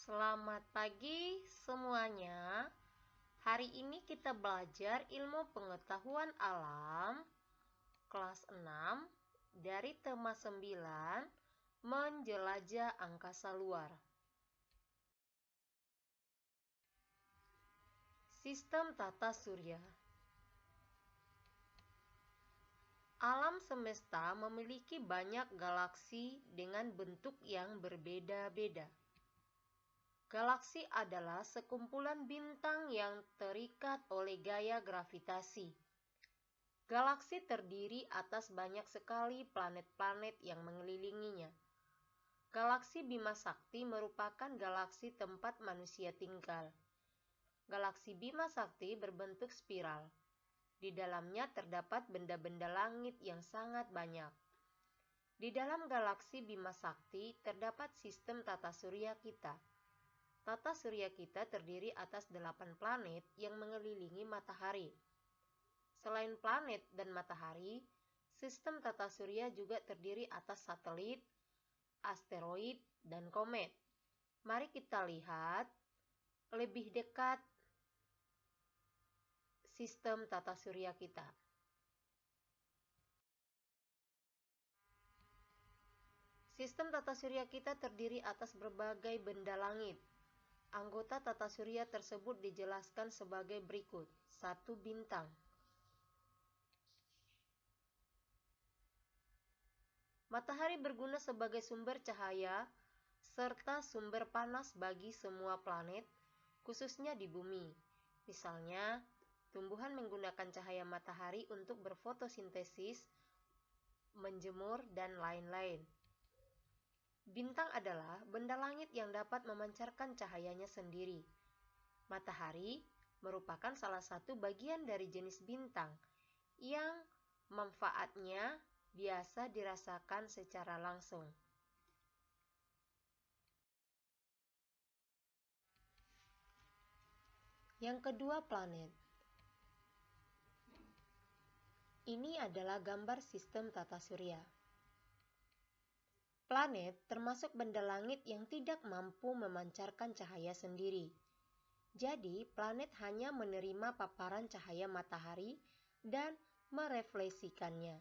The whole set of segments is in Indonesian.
Selamat pagi semuanya. Hari ini kita belajar ilmu pengetahuan alam kelas 6 dari tema 9, menjelajah angkasa luar. Sistem tata surya. Alam semesta memiliki banyak galaksi dengan bentuk yang berbeda-beda. Galaksi adalah sekumpulan bintang yang terikat oleh gaya gravitasi. Galaksi terdiri atas banyak sekali planet-planet yang mengelilinginya. Galaksi Bima Sakti merupakan galaksi tempat manusia tinggal. Galaksi Bima Sakti berbentuk spiral. Di dalamnya terdapat benda-benda langit yang sangat banyak. Di dalam galaksi Bima Sakti terdapat sistem tata surya kita. Tata surya kita terdiri atas 8 planet yang mengelilingi matahari. Selain planet dan matahari, sistem tata surya juga terdiri atas satelit, asteroid, dan komet. Mari kita lihat lebih dekat sistem tata surya kita. Sistem tata surya kita terdiri atas berbagai benda langit. Anggota tata surya tersebut dijelaskan sebagai berikut. 1. Bintang. Matahari berguna sebagai sumber cahaya serta sumber panas bagi semua planet, khususnya di bumi. Misalnya, tumbuhan menggunakan cahaya matahari untuk berfotosintesis, menjemur, dan lain-lain. Bintang adalah benda langit yang dapat memancarkan cahayanya sendiri. Matahari merupakan salah satu bagian dari jenis bintang yang manfaatnya biasa dirasakan secara langsung. Yang kedua, planet. Ini adalah gambar sistem tata surya. Planet termasuk benda langit yang tidak mampu memancarkan cahaya sendiri. Jadi, planet hanya menerima paparan cahaya matahari dan merefleksikannya.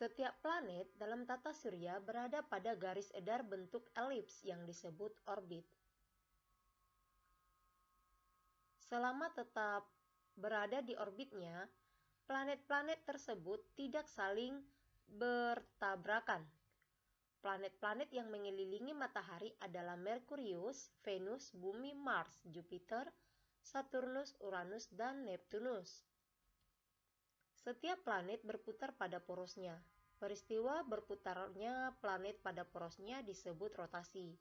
Setiap planet dalam tata surya berada pada garis edar bentuk elips yang disebut orbit. Selama tetap berada di orbitnya, planet-planet tersebut tidak saling bertabrakan. Planet-planet yang mengelilingi matahari adalah Merkurius, Venus, Bumi, Mars, Jupiter, Saturnus, Uranus, dan Neptunus. Setiap planet berputar pada porosnya. Peristiwa berputarnya planet pada porosnya disebut rotasi.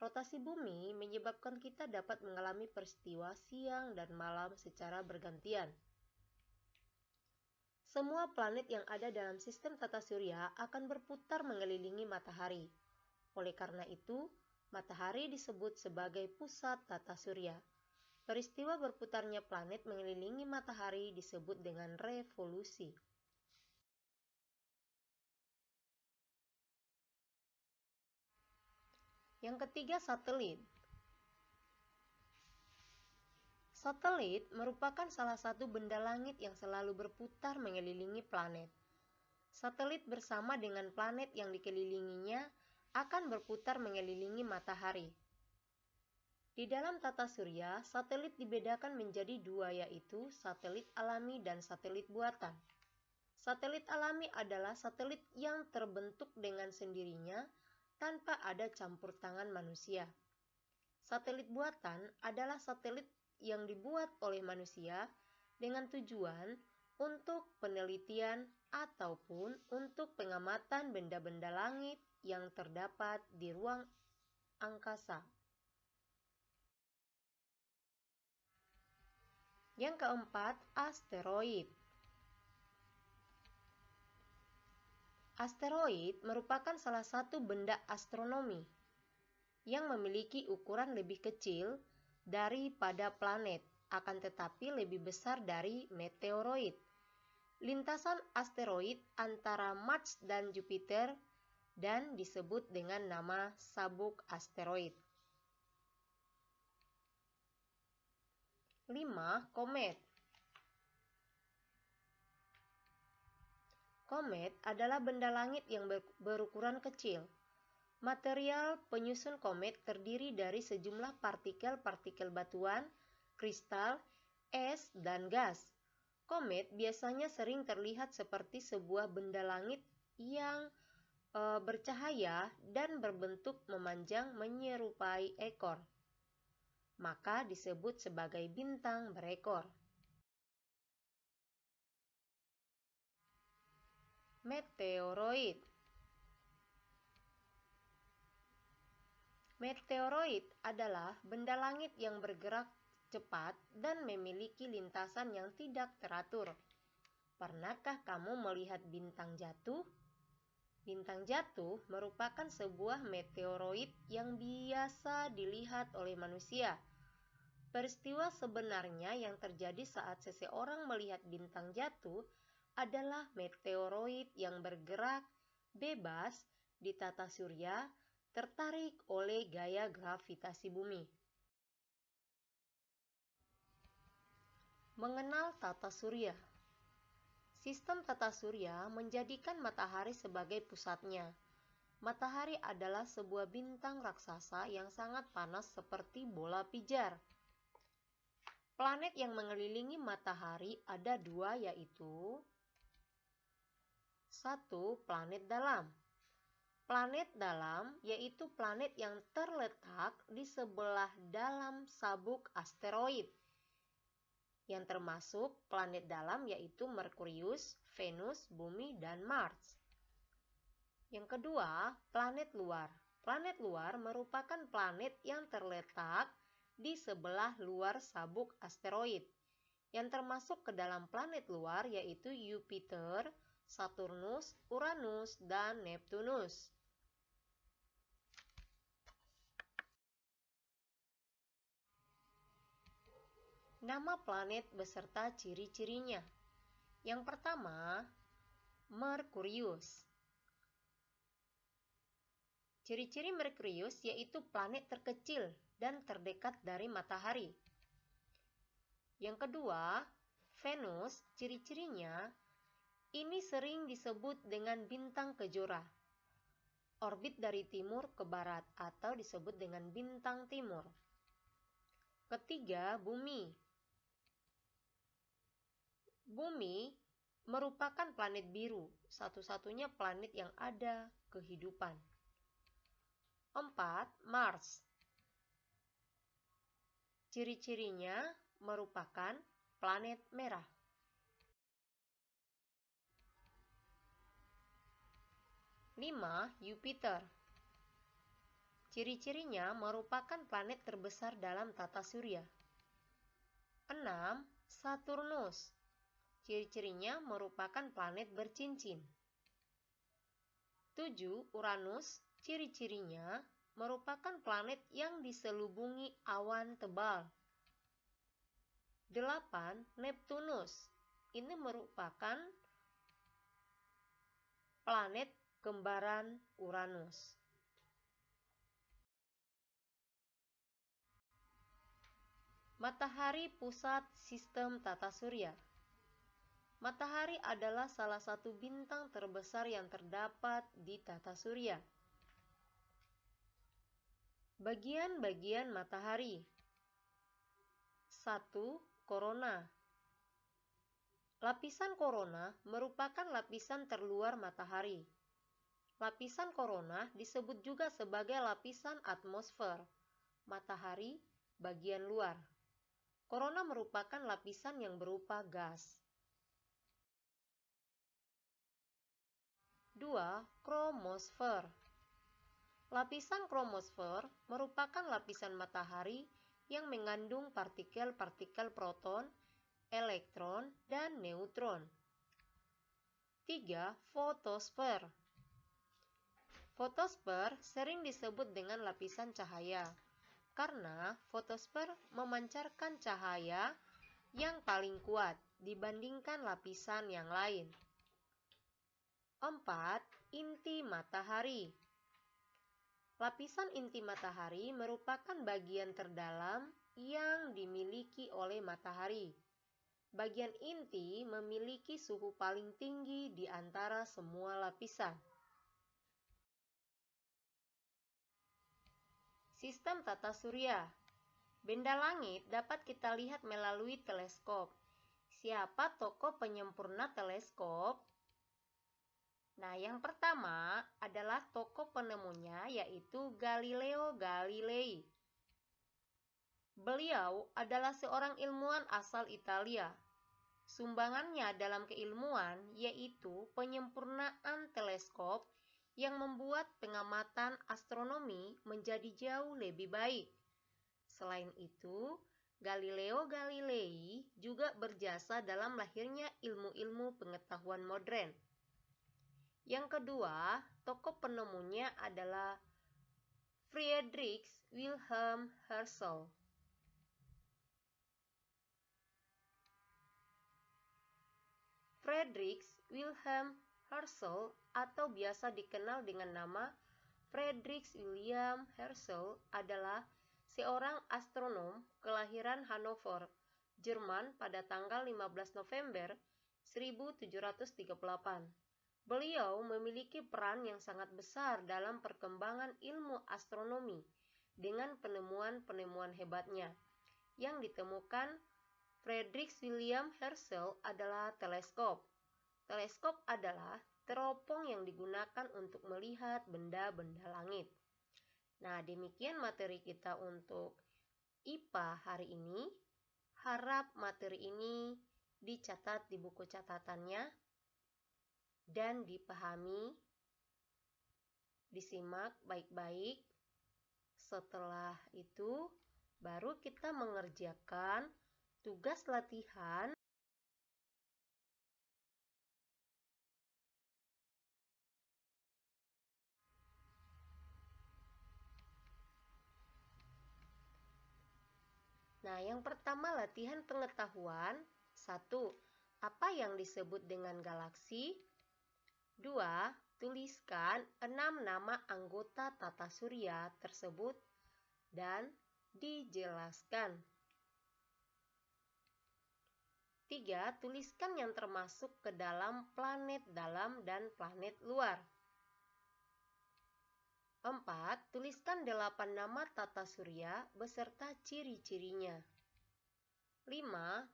Rotasi bumi menyebabkan kita dapat mengalami peristiwa siang dan malam secara bergantian. Semua planet yang ada dalam sistem tata surya akan berputar mengelilingi matahari. Oleh karena itu, matahari disebut sebagai pusat tata surya. Peristiwa berputarnya planet mengelilingi matahari disebut dengan revolusi. Yang ketiga, satelit. Satelit merupakan salah satu benda langit yang selalu berputar mengelilingi planet. Satelit bersama dengan planet yang dikelilinginya akan berputar mengelilingi matahari. Di dalam tata surya, satelit dibedakan menjadi dua, yaitu satelit alami dan satelit buatan. Satelit alami adalah satelit yang terbentuk dengan sendirinya tanpa ada campur tangan manusia. Satelit buatan adalah satelit yang dibuat oleh manusia dengan tujuan untuk penelitian ataupun untuk pengamatan benda-benda langit yang terdapat di ruang angkasa. Yang keempat, asteroid. Asteroid merupakan salah satu benda astronomi yang memiliki ukuran lebih kecil daripada planet, akan tetapi lebih besar dari meteoroid. Lintasan asteroid antara Mars dan Jupiter dan disebut dengan nama sabuk asteroid. 5. Komet. Komet adalah benda langit yang berukuran kecil. Material penyusun komet terdiri dari sejumlah partikel-partikel batuan, kristal, es, dan gas. Komet biasanya sering terlihat seperti sebuah benda langit yang bercahaya dan berbentuk memanjang menyerupai ekor. Maka disebut sebagai bintang berekor. Meteoroid. Meteoroid adalah benda langit yang bergerak cepat dan memiliki lintasan yang tidak teratur. Pernahkah kamu melihat bintang jatuh? Bintang jatuh merupakan sebuah meteoroid yang biasa dilihat oleh manusia. Peristiwa sebenarnya yang terjadi saat seseorang melihat bintang jatuh adalah meteoroid yang bergerak bebas di tata surya tertarik oleh gaya gravitasi bumi. Mengenal tata surya. Sistem tata surya menjadikan matahari sebagai pusatnya. Matahari adalah sebuah bintang raksasa yang sangat panas seperti bola pijar. Planet yang mengelilingi matahari ada dua, yaitu 1. Planet dalam. Planet dalam yaitu planet yang terletak di sebelah dalam sabuk asteroid. Yang termasuk planet dalam yaitu Merkurius, Venus, Bumi, dan Mars. Yang kedua, planet luar. Planet luar merupakan planet yang terletak di sebelah luar sabuk asteroid. Yang termasuk ke dalam planet luar yaitu Jupiter, Saturnus, Uranus, dan Neptunus. Nama planet beserta ciri-cirinya. Yang pertama, Merkurius. Ciri-ciri Merkurius yaitu planet terkecil dan terdekat dari matahari. Yang kedua, Venus. Ciri-cirinya ini sering disebut dengan bintang kejora. Orbit dari timur ke barat atau disebut dengan bintang timur. Ketiga, Bumi. Bumi merupakan planet biru, satu-satunya planet yang ada kehidupan. 4. Mars. Ciri-cirinya merupakan planet merah. 5. Jupiter. Ciri-cirinya merupakan planet terbesar dalam tata surya. 6. Saturnus. Ciri-cirinya merupakan planet bercincin. 7. Uranus. Ciri-cirinya merupakan planet yang diselubungi awan tebal. 8. Neptunus. Ini merupakan planet kembaran Uranus. Matahari pusat sistem tata surya. Matahari adalah salah satu bintang terbesar yang terdapat di tata surya. Bagian-bagian matahari. 1. Korona. Lapisan korona merupakan lapisan terluar matahari. Lapisan korona disebut juga sebagai lapisan atmosfer matahari bagian luar. Korona merupakan lapisan yang berupa gas. 2. Kromosfer. Lapisan kromosfer merupakan lapisan matahari yang mengandung partikel-partikel proton, elektron, dan neutron. 3. Fotosfer. Fotosfer sering disebut dengan lapisan cahaya karena fotosfer memancarkan cahaya yang paling kuat dibandingkan lapisan yang lain. 4. inti matahari. Lapisan inti matahari merupakan bagian terdalam yang dimiliki oleh matahari. Bagian inti memiliki suhu paling tinggi di antara semua lapisan. Sistem tata surya. Benda langit dapat kita lihat melalui teleskop. Siapa tokoh penyempurna teleskop? Nah, yang pertama adalah tokoh penemunya, yaitu Galileo Galilei. Beliau adalah seorang ilmuwan asal Italia. Sumbangannya dalam keilmuan yaitu penyempurnaan teleskop yang membuat pengamatan astronomi menjadi jauh lebih baik. Selain itu, Galileo Galilei juga berjasa dalam lahirnya ilmu-ilmu pengetahuan modern. Yang kedua, tokoh penemunya adalah Friedrich Wilhelm Herschel. Friedrich Wilhelm Herschel atau biasa dikenal dengan nama Friedrich William Herschel adalah seorang astronom kelahiran Hannover, Jerman pada tanggal 15 November 1738. Beliau memiliki peran yang sangat besar dalam perkembangan ilmu astronomi dengan penemuan-penemuan hebatnya. Yang ditemukan Friedrich William Herschel adalah teleskop. Teleskop adalah teropong yang digunakan untuk melihat benda-benda langit. Nah, demikian materi kita untuk IPA hari ini. Harap materi ini dicatat di buku catatannya dan dipahami, disimak baik-baik. Setelah itu, baru kita mengerjakan tugas latihan. Nah, yang pertama latihan pengetahuan. 1. Apa yang disebut dengan galaksi? 2. Tuliskan 6 nama anggota tata surya tersebut dan dijelaskan. 3. Tuliskan yang termasuk ke dalam planet dalam dan planet luar. 4. Tuliskan 8 nama tata surya beserta ciri-cirinya. 5.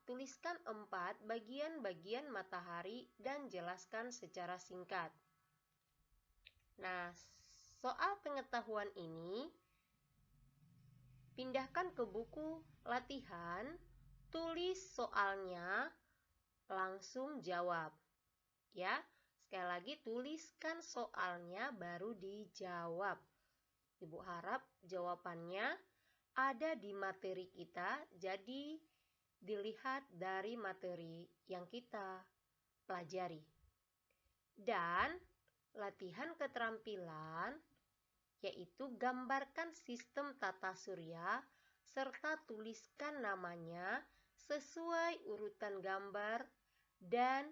Tuliskan 4 bagian-bagian matahari dan jelaskan secara singkat. Nah, soal pengetahuan ini pindahkan ke buku latihan, tulis soalnya, langsung jawab. Ya, sekali lagi tuliskan soalnya baru dijawab. Ibu harap jawabannya ada di materi kita, jadi dilihat dari materi yang kita pelajari. Dan latihan keterampilan yaitu gambarkan sistem tata surya serta tuliskan namanya sesuai urutan gambar dan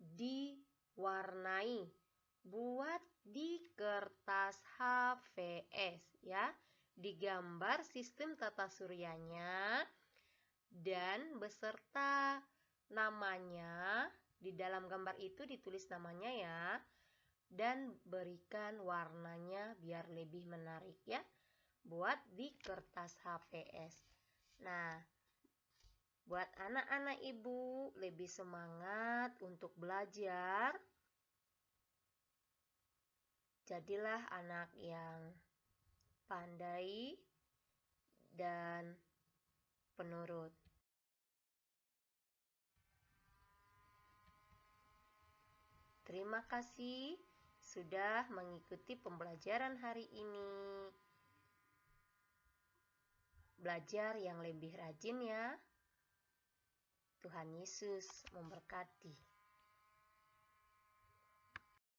diwarnai. Buat di kertas HVS ya. Digambar sistem tata suryanya dan beserta namanya. Di dalam gambar itu ditulis namanya ya, dan berikan warnanya biar lebih menarik ya, buat di kertas HVS. Nah, buat anak-anak ibu lebih semangat untuk belajar, jadilah anak yang pandai dan penurut. Terima kasih sudah mengikuti pembelajaran hari ini. Belajar yang lebih rajin ya. Tuhan Yesus memberkati.